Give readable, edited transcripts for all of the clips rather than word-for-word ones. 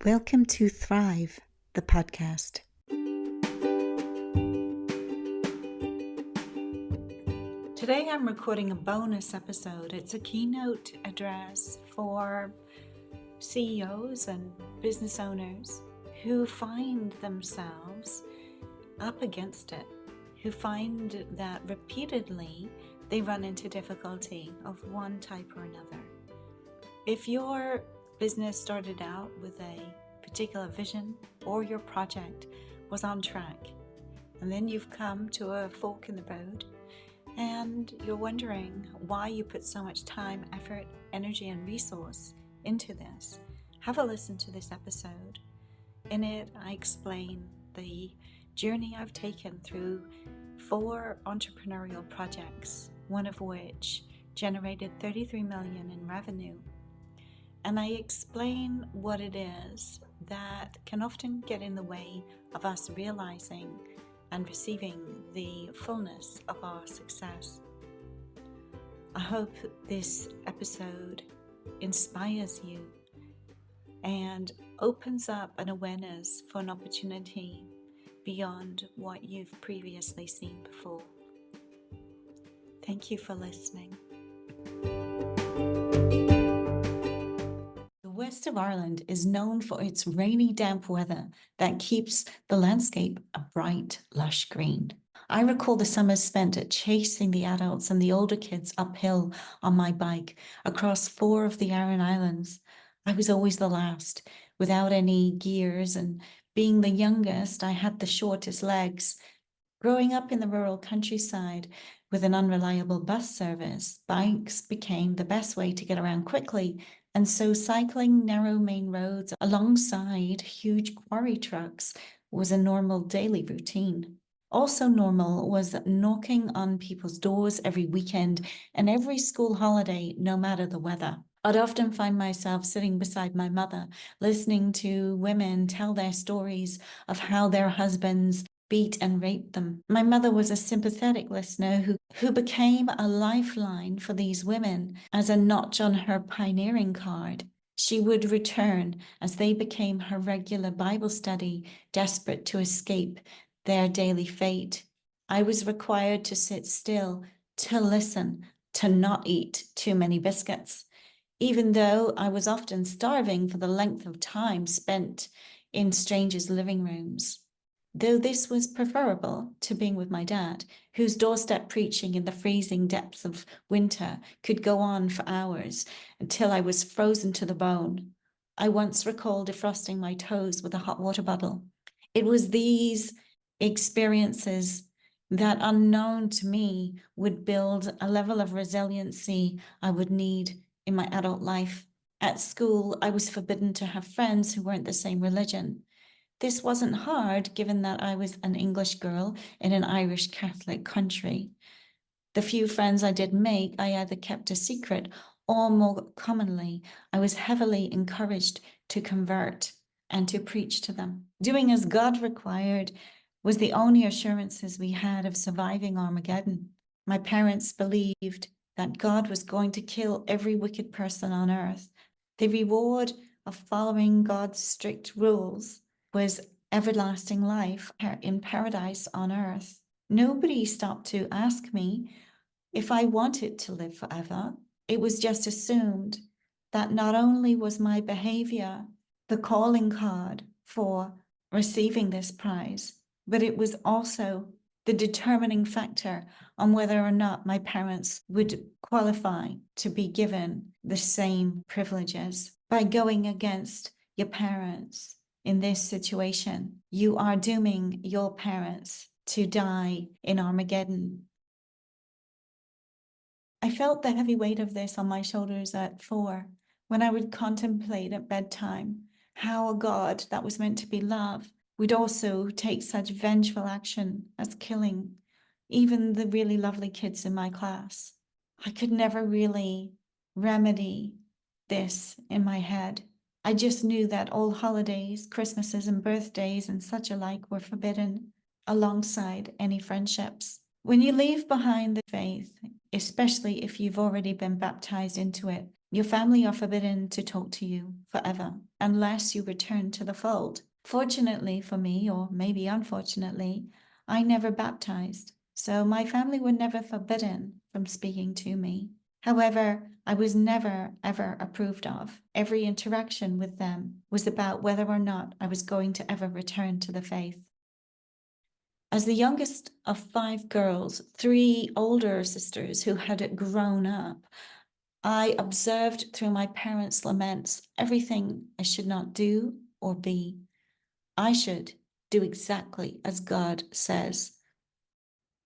Welcome to Thrive, the podcast. Today I'm recording a bonus episode. It's a keynote address for CEOs and business owners who find themselves up against it, who find that repeatedly they run into difficulty of one type or another. If your business started out with a particular vision or your project was on track, and then you've come to a fork in the road and you're wondering why you put so much time, effort, energy, and resource into this, have a listen to this episode. In it, I explain the journey I've taken through 4 entrepreneurial projects, one of which generated $33 million in revenue. And I explain what it is that can often get in the way of us realizing and receiving the fullness of our success. I hope this episode inspires you and opens up an awareness for an opportunity beyond what you've previously seen before. Thank you for listening. The west of Ireland is known for its rainy, damp weather that keeps the landscape a bright, lush green. I recall the summers spent at chasing the adults and the older kids uphill on my bike across 4 of the Aran Islands. I was always the last, without any gears, and being the youngest, I had the shortest legs. Growing up in the rural countryside with an unreliable bus service, bikes became the best way to get around quickly, and so cycling narrow main roads alongside huge quarry trucks was a normal daily routine. Also normal was knocking on people's doors every weekend and every school holiday, no matter the weather. I'd often find myself sitting beside my mother, listening to women tell their stories of how their husbands beat and raped them. My mother was a sympathetic listener who became a lifeline for these women as a notch on her pioneering card. She would return as they became her regular Bible study, desperate to escape their daily fate. I was required to sit still, to listen, to not eat too many biscuits, even though I was often starving for the length of time spent in strangers' living rooms. Though this was preferable to being with my dad, whose doorstep preaching in the freezing depths of winter could go on for hours until I was frozen to the bone. I once recall defrosting my toes with a hot water bottle. It was these experiences that, unknown to me, would build a level of resiliency I would need in my adult life. At school, I was forbidden to have friends who weren't the same religion. This wasn't hard, given that I was an English girl in an Irish Catholic country. The few friends I did make, I either kept a secret, or more commonly, I was heavily encouraged to convert and to preach to them. Doing as God required was the only assurances we had of surviving Armageddon. My parents believed that God was going to kill every wicked person on earth. The reward of following God's strict rules was everlasting life in paradise on earth. Nobody stopped to ask me if I wanted to live forever. It was just assumed that not only was my behaviour the calling card for receiving this prize, but it was also the determining factor on whether or not my parents would qualify to be given the same privileges. By going against your parents in this situation, you are dooming your parents to die in Armageddon. I felt the heavy weight of this on my shoulders at 4, when I would contemplate at bedtime how a God that was meant to be love would also take such vengeful action as killing even the really lovely kids in my class. I could never really remedy this in my head. I just knew that all holidays, Christmases and birthdays and such alike were forbidden, alongside any friendships. When you leave behind the faith, especially if you've already been baptized into it, Your family are forbidden to talk to you forever unless you return to the fold. Fortunately for me, or maybe unfortunately, I never baptized, so my family were never forbidden from speaking to me. However, I was never, ever approved of. Every interaction with them was about whether or not I was going to ever return to the faith. As the youngest of 5 girls, 3 older sisters who had grown up, I observed through my parents' laments everything I should not do or be. I should do exactly as God says.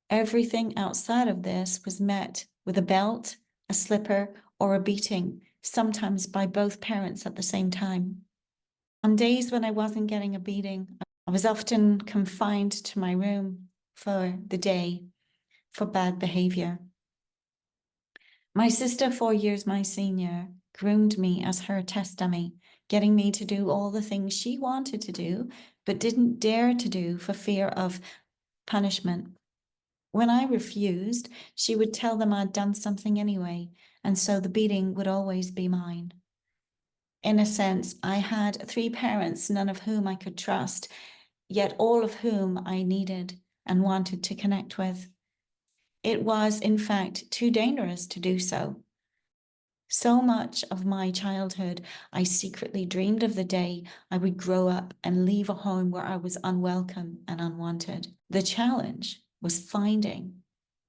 Everything outside of this was met with a belt, a slipper, or a beating, sometimes by both parents at the same time. On days when I wasn't getting a beating, I was often confined to my room for the day for bad behaviour. My sister, 4 years my senior, groomed me as her test dummy, getting me to do all the things she wanted to do, but didn't dare to do for fear of punishment. When I refused, she would tell them I'd done something anyway, and so the beating would always be mine. In a sense, I had 3 parents, none of whom I could trust, yet all of whom I needed and wanted to connect with. It was, in fact, too dangerous to do so. So much of my childhood, I secretly dreamed of the day I would grow up and leave a home where I was unwelcome and unwanted. The challenge was finding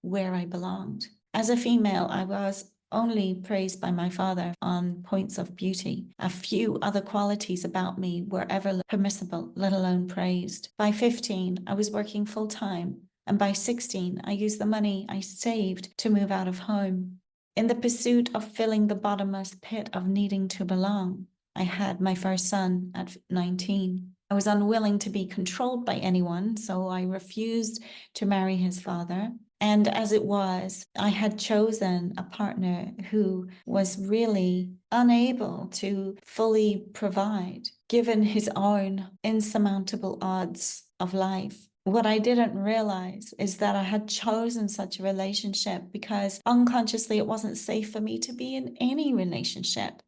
where I belonged. As a female, I was only praised by my father on points of beauty. A few other qualities about me were ever permissible, let alone praised. By 15, I was working full-time, and by 16, I used the money I saved to move out of home. In the pursuit of filling the bottomless pit of needing to belong, I had my first son at 19. I was unwilling to be controlled by anyone, so I refused to marry his father. And as it was, I had chosen a partner who was really unable to fully provide, given his own insurmountable odds of life. What I didn't realize is that I had chosen such a relationship because unconsciously it wasn't safe for me to be in any relationship.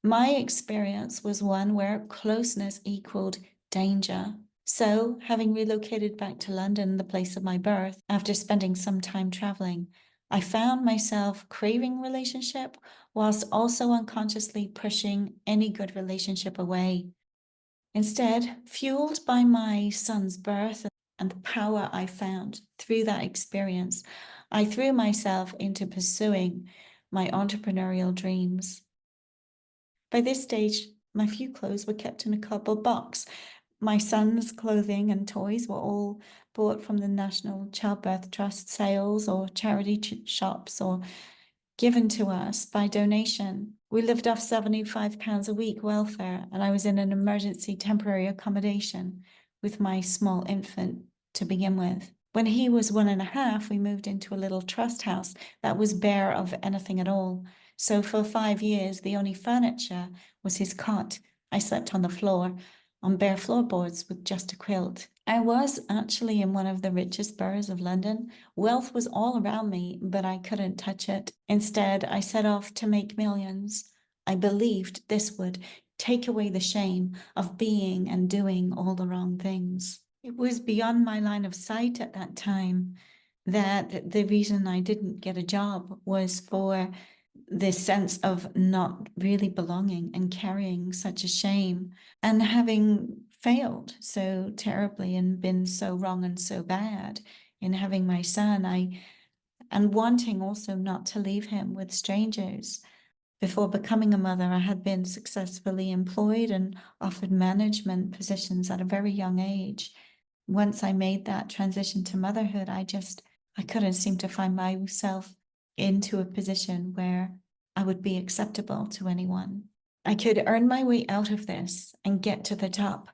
My experience was one where closeness equaled danger. So, having relocated back to London, the place of my birth, after spending some time traveling, I found myself craving relationship whilst also unconsciously pushing any good relationship away. Instead, fueled by my son's birth and the power I found through that experience, I threw myself into pursuing my entrepreneurial dreams. By this stage, my few clothes were kept in a cardboard box. My son's clothing and toys were all bought from the National Childbirth Trust sales or charity shops or given to us by donation. We lived off £75 a week welfare, and I was in an emergency temporary accommodation with my small infant to begin with. When he was 1.5, we moved into a little trust house that was bare of anything at all. So for 5 years, the only furniture was his cot. I slept on the floor, on bare floorboards with just a quilt. I was actually in one of the richest boroughs of London. Wealth was all around me, but I couldn't touch it. Instead, I set off to make millions. I believed this would take away the shame of being and doing all the wrong things. It was beyond my line of sight at that time that the reason I didn't get a job was for this sense of not really belonging and carrying such a shame and having failed so terribly and been so wrong and so bad in having my son, and wanting also not to leave him with strangers. Before becoming a mother, I had been successfully employed and offered management positions at a very young age. Once I made that transition to motherhood, I couldn't seem to find myself into a position where I would be acceptable to anyone. I could earn my way out of this and get to the top.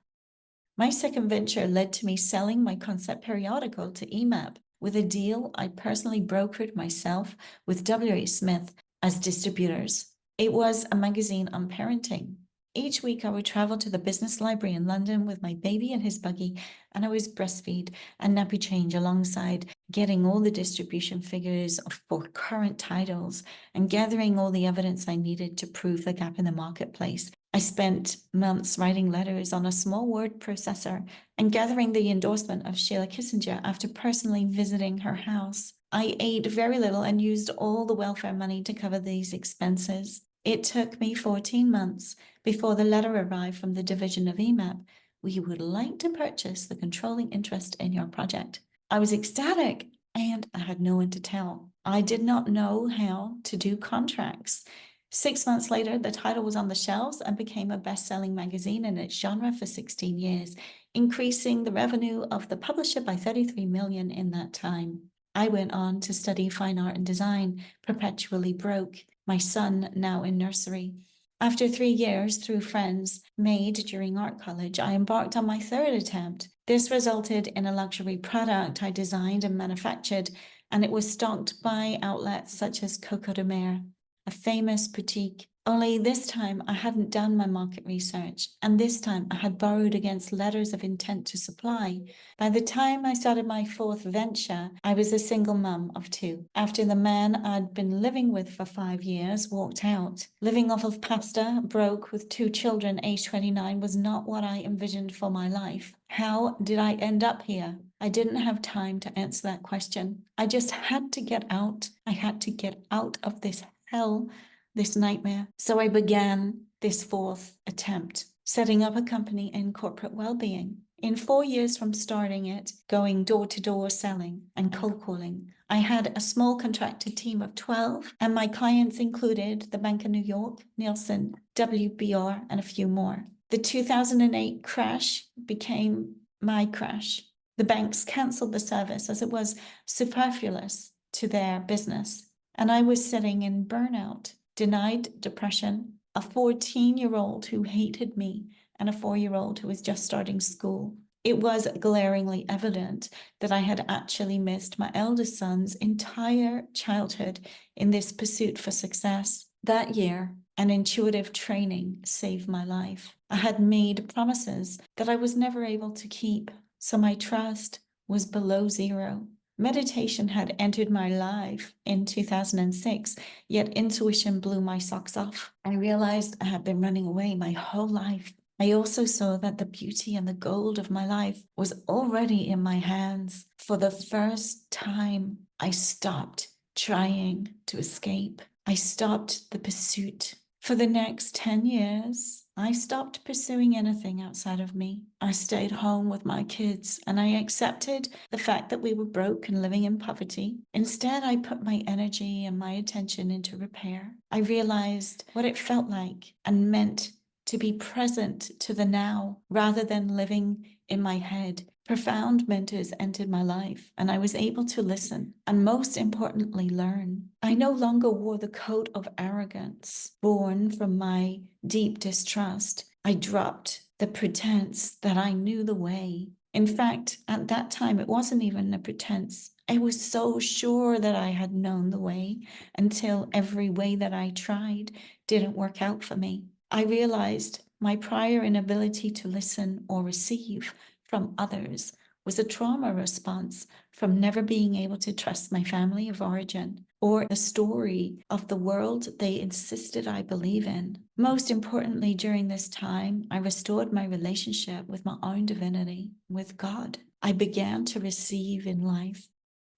My second venture led to me selling my concept periodical to EMAP with a deal I personally brokered myself with W.A. Smith as distributors. It was a magazine on parenting. Each week I would travel to the business library in London with my baby in his buggy, and I was breastfeed and nappy change alongside getting all the distribution figures for current titles and gathering all the evidence I needed to prove the gap in the marketplace. I spent months writing letters on a small word processor and gathering the endorsement of Sheila Kissinger after personally visiting her house. I ate very little and used all the welfare money to cover these expenses. It took me 14 months before the letter arrived from the division of EMAP. We would like to purchase the controlling interest in your project. I was ecstatic and I had no one to tell. I did not know how to do contracts. 6 months later, the title was on the shelves and became a best-selling magazine in its genre for 16 years, increasing the revenue of the publisher by 33 million in that time. I went on to study fine art and design, perpetually broke, my son now in nursery. After 3 years, through friends made during art college, I embarked on my third attempt. This resulted in a luxury product I designed and manufactured, and it was stocked by outlets such as Coco de Mer, a famous boutique. Only this time I hadn't done my market research, and this time I had borrowed against letters of intent to supply. By the time I started my fourth venture, I was a single mum of 2. After the man I'd been living with for 5 years walked out. Living off of pasta, broke with 2 children aged 29 was not what I envisioned for my life. How did I end up here? I didn't have time to answer that question. I just had to get out. I had to get out of this hell, this nightmare. So I began this fourth attempt, setting up a company in corporate well-being. In 4 years from starting it, going door-to-door selling and cold calling, I had a small contracted team of 12, and my clients included the Bank of New York, Nielsen, WBR, and a few more. The 2008 crash became my crash. The banks cancelled the service as it was superfluous to their business. And I was sitting in burnout, denied depression, a 14-year-old who hated me, and a 4-year-old who was just starting school. It was glaringly evident that I had actually missed my eldest son's entire childhood in this pursuit for success. That year, an intuitive training saved my life. I had made promises that I was never able to keep, so my trust was below zero. Meditation had entered my life in 2006, yet intuition blew my socks off. I realized I had been running away my whole life. I also saw that the beauty and the gold of my life was already in my hands. For the first time, I stopped trying to escape. I stopped the pursuit. For the next 10 years, I stopped pursuing anything outside of me. I stayed home with my kids and I accepted the fact that we were broke and living in poverty. Instead, I put my energy and my attention into repair. I realized what it felt like and meant to be present to the now rather than living in my head. Profound mentors entered my life and I was able to listen and most importantly learn. I no longer wore the coat of arrogance born from my deep distrust. I dropped the pretense that I knew the way. In fact, at that time, it wasn't even a pretense. I was so sure that I had known the way until every way that I tried didn't work out for me. I realized my prior inability to listen or receive from others was a trauma response from never being able to trust my family of origin or the story of the world they insisted I believe in. Most importantly, during this time, I restored my relationship with my own divinity, with God. I began to receive in life.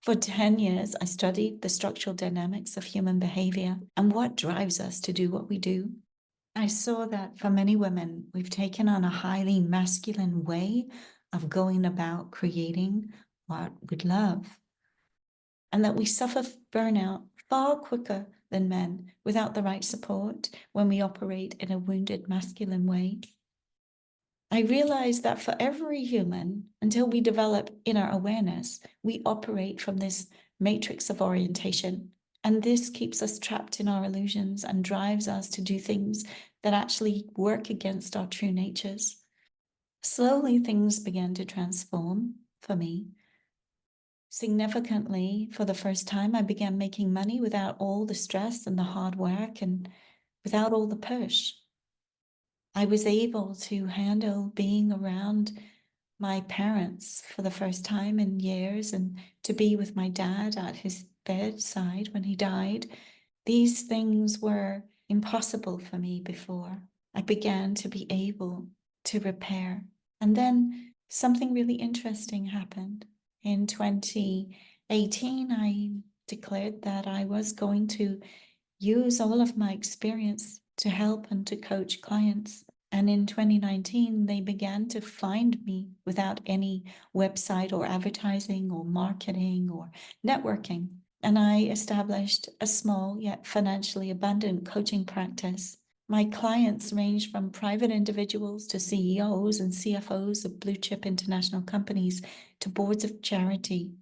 For 10 years, I studied the structural dynamics of human behavior and what drives us to do what we do. I saw that for many women, we've taken on a highly masculine way of going about creating what we love, and that we suffer burnout far quicker than men without the right support when we operate in a wounded masculine way. I realized that for every human, until we develop inner awareness, we operate from this matrix of orientation. And this keeps us trapped in our illusions and drives us to do things that actually work against our true natures. Slowly, things began to transform for me. Significantly, for the first time, I began making money without all the stress and the hard work and without all the push. I was able to handle being around my parents for the first time in years and to be with my dad at his bedside when he died. These things were impossible for me before I began to be able to repair. And then something really interesting happened. In 2018, I declared that I was going to use all of my experience to help and to coach clients. And in 2019, they began to find me without any website or advertising or marketing or networking. And I established a small yet financially abundant coaching practice. My clients range from private individuals to CEOs and CFOs of blue chip international companies to boards of charity.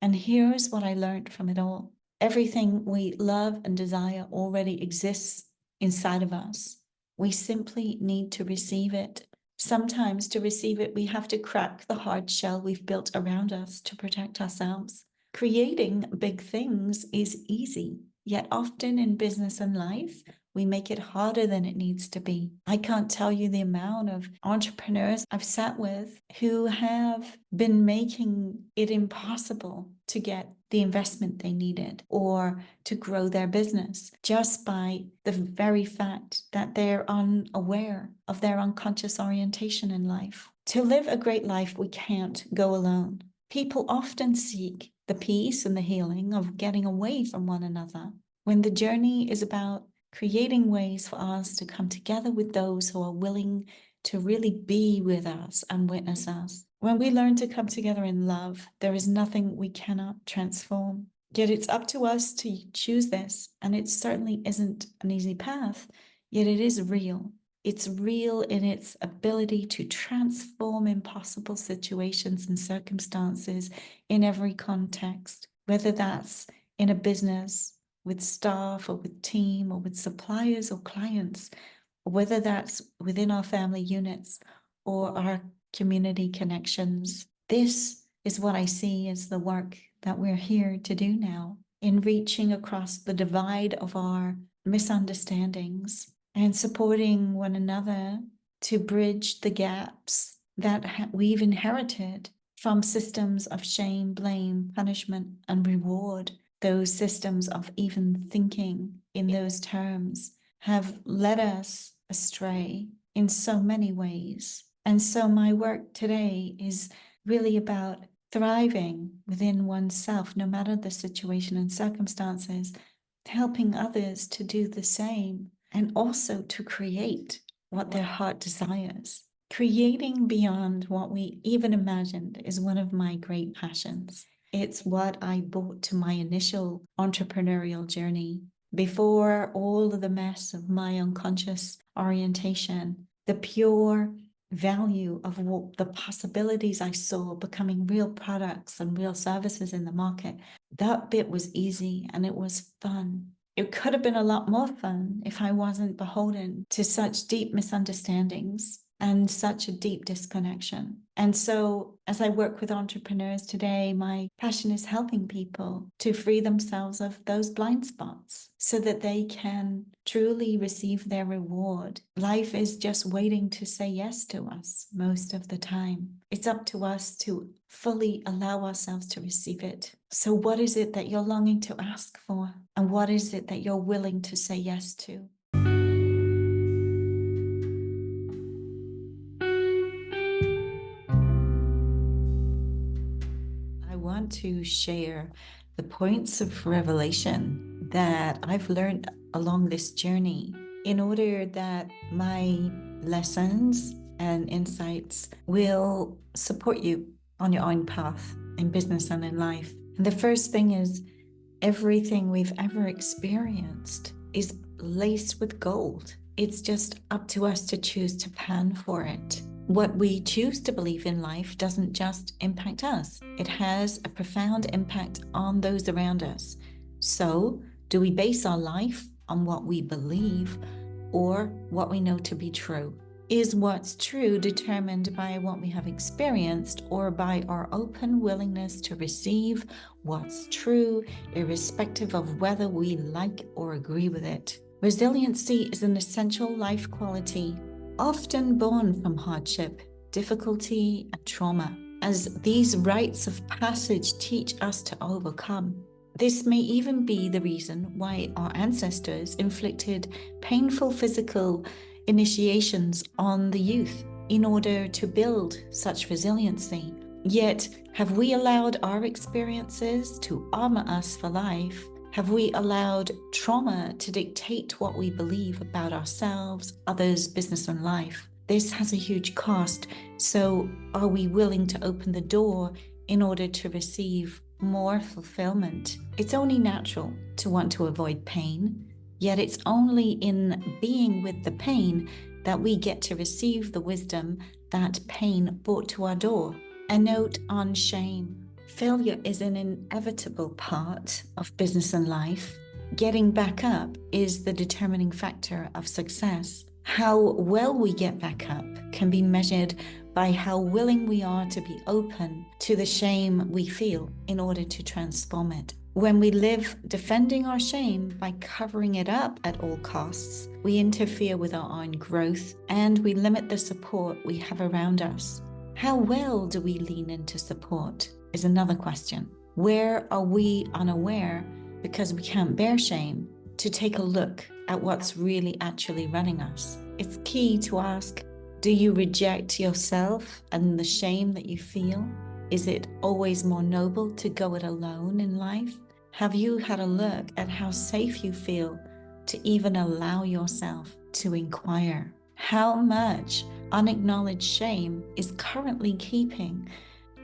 And here's what I learned from it all. Everything we love and desire already exists inside of us. We simply need to receive it. Sometimes to receive it, we have to crack the hard shell we've built around us to protect ourselves. Creating big things is easy, yet often in business and life, we make it harder than it needs to be. I can't tell you the amount of entrepreneurs I've sat with who have been making it impossible to get the investment they needed or to grow their business just by the very fact that they're unaware of their unconscious orientation in life. To live a great life, we can't go alone. People often seek the peace and the healing of getting away from one another, when the journey is about creating ways for us to come together with those who are willing to really be with us and witness us. When we learn to come together in love, there is nothing we cannot transform. Yet it's up to us to choose this, and it certainly isn't an easy path, yet it is real. It's real in its ability to transform impossible situations and circumstances in every context, whether that's in a business, with staff or with team or with suppliers or clients, or whether that's within our family units or our community connections. This is what I see as the work that we're here to do now, in reaching across the divide of our misunderstandings and supporting one another to bridge the gaps that we've inherited from systems of shame, blame, punishment, and reward. Those systems of even thinking in those terms have led us astray in so many ways. And so my work today is really about thriving within oneself, no matter the situation and circumstances, helping others to do the same, and also to create what their heart desires. Creating beyond what we even imagined is one of my great passions. It's what I brought to my initial entrepreneurial journey. Before all of the mess of my unconscious orientation, the pure value of what the possibilities I saw becoming real products and real services in the market, that bit was easy and it was fun. It could have been a lot more fun if I wasn't beholden to such deep misunderstandings and such a deep disconnection. And so as I work with entrepreneurs today, my passion is helping people to free themselves of those blind spots so that they can truly receive their reward. Life is just waiting to say yes to us most of the time. It's up to us to fully allow ourselves to receive it. So what is it that you're longing to ask for? And what is it that you're willing to say yes to? I want to share the points of revelation that I've learned along this journey in order that my lessons and insights will support you on your own path in business and in life. And the first thing is, everything we've ever experienced is laced with gold. It's just up to us to choose to pan for it. What we choose to believe in life doesn't just impact us. It has a profound impact on those around us. So, do we base our life on what we believe or what we know to be true? Is what's true determined by what we have experienced or by our open willingness to receive what's true, irrespective of whether we like or agree with it? Resiliency is an essential life quality, often born from hardship. difficulty, and trauma, as these rites of passage teach us to overcome. This may even be the reason why our ancestors inflicted painful physical initiations on the youth in order to build such resiliency. Yet, have we allowed our experiences to armor us for life? Have we allowed trauma to dictate what we believe about ourselves, others, business, and life? This has a huge cost. So, are we willing to open the door in order to receive more fulfillment? It's only natural to want to avoid pain, yet it's only in being with the pain that we get to receive the wisdom that pain brought to our door. A note on shame. Failure is an inevitable part of business and life. Getting back up is the determining factor of success. How well we get back up can be measured by how willing we are to be open to the shame we feel in order to transform it. When we live defending our shame by covering it up at all costs, we interfere with our own growth and we limit the support we have around us. How well do we lean into support is another question. Where are we unaware because we can't bear shame to take a look at what's really actually running us? It's key to ask, do you reject yourself and the shame that you feel? Is it always more noble to go it alone in life? Have you had a look at how safe you feel to even allow yourself to inquire? How much unacknowledged shame is currently keeping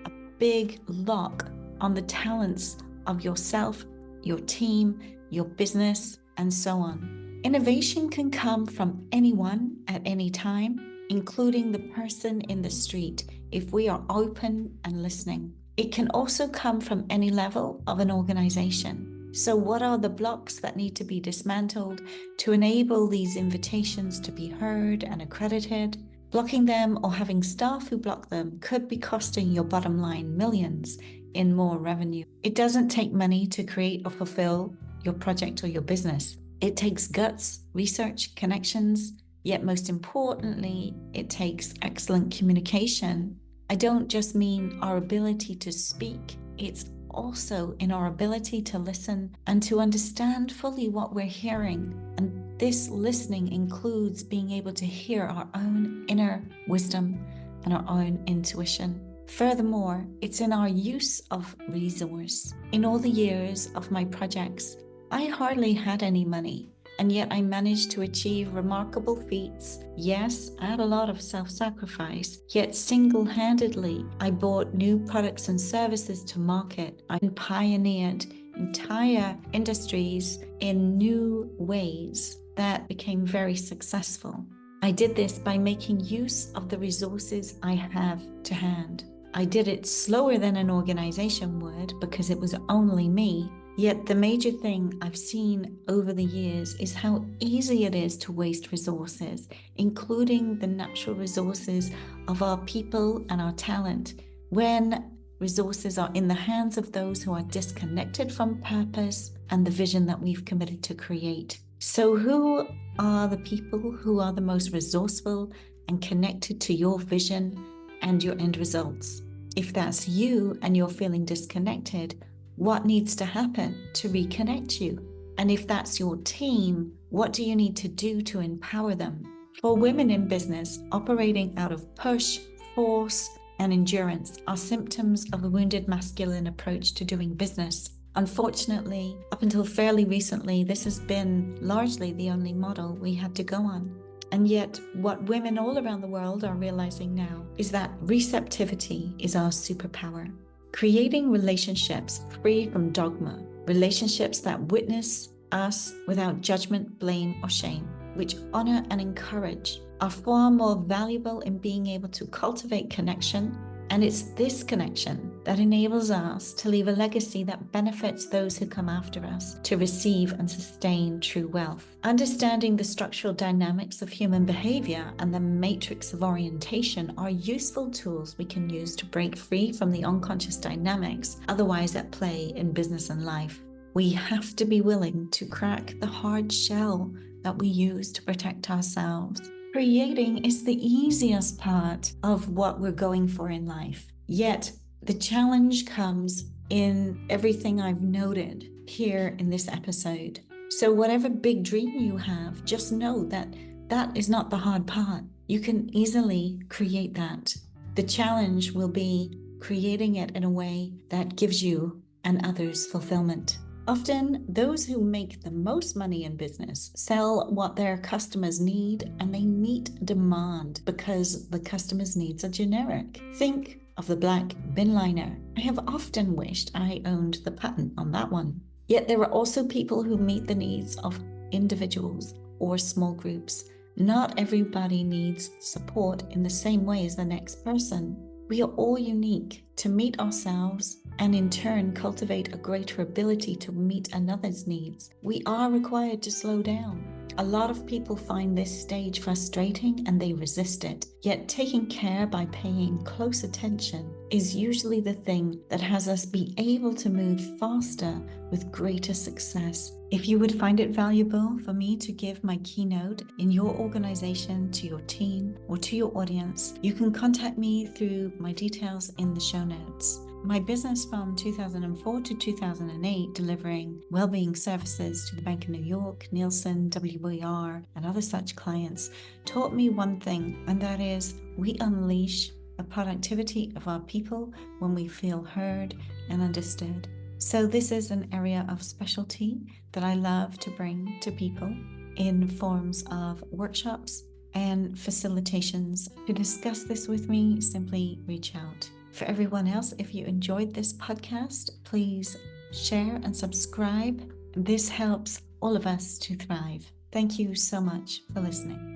a big lock on the talents of yourself, your team, your business, and so on? Innovation can come from anyone at any time, including the person in the street, if we are open and listening. It can also come from any level of an organization. So what are the blocks that need to be dismantled to enable these invitations to be heard and accredited? Blocking them or having staff who block them could be costing your bottom line millions in more revenue. It doesn't take money to create or fulfill your project or your business. It takes guts, research, connections, yet most importantly, it takes excellent communication. I don't just mean our ability to speak, it's also in our ability to listen and to understand fully what we're hearing. And this listening includes being able to hear our own inner wisdom and our own intuition. Furthermore, it's in our use of resource. In all the years of my projects, I hardly had any money, and yet I managed to achieve remarkable feats. Yes, I had a lot of self-sacrifice, yet single-handedly, I brought new products and services to market. I pioneered entire industries in new ways that became very successful. I did this by making use of the resources I have to hand. I did it slower than an organization would because it was only me. Yet the major thing I've seen over the years is how easy it is to waste resources, including the natural resources of our people and our talent, when resources are in the hands of those who are disconnected from purpose and the vision that we've committed to create. So who are the people who are the most resourceful and connected to your vision and your end results? If that's you and you're feeling disconnected, what needs to happen to reconnect you? And if that's your team, what do you need to do to empower them? For women in business, operating out of push, force, and endurance are symptoms of a wounded masculine approach to doing business. Unfortunately, up until fairly recently, this has been largely the only model we had to go on. And yet, what women all around the world are realizing now is that receptivity is our superpower. Creating relationships free from dogma, relationships that witness us without judgment, blame, or shame, which honor and encourage, are far more valuable in being able to cultivate connection. And it's this connection that enables us to leave a legacy that benefits those who come after us to receive and sustain true wealth. Understanding the structural dynamics of human behavior and the matrix of orientation are useful tools we can use to break free from the unconscious dynamics otherwise at play in business and life. We have to be willing to crack the hard shell that we use to protect ourselves. Creating is the easiest part of what we're going for in life. Yet the challenge comes in everything I've noted here in this episode. So whatever big dream you have, just know that that is not the hard part. You can easily create that. The challenge will be creating it in a way that gives you and others fulfillment. Often, those who make the most money in business sell what their customers need, and they meet demand because the customer's needs are generic. Think of the black bin liner. I have often wished I owned the patent on that one. Yet there are also people who meet the needs of individuals or small groups. Not everybody needs support in the same way as the next person. We are all unique. To meet ourselves and in turn cultivate a greater ability to meet another's needs, we are required to slow down. A lot of people find this stage frustrating and they resist it. Yet taking care by paying close attention is usually the thing that has us be able to move faster with greater success. If you would find it valuable for me to give my keynote in your organization, to your team, or to your audience, you can contact me through my details in the show notes. My business from 2004 to 2008, delivering well-being services to the Bank of New York, Nielsen, WBR, and other such clients, taught me one thing, and that is we unleash the productivity of our people when we feel heard and understood. So this is an area of specialty that I love to bring to people in forms of workshops and facilitations. To discuss this with me, simply reach out. For everyone else, if you enjoyed this podcast, please share and subscribe. This helps all of us to thrive. Thank you so much for listening.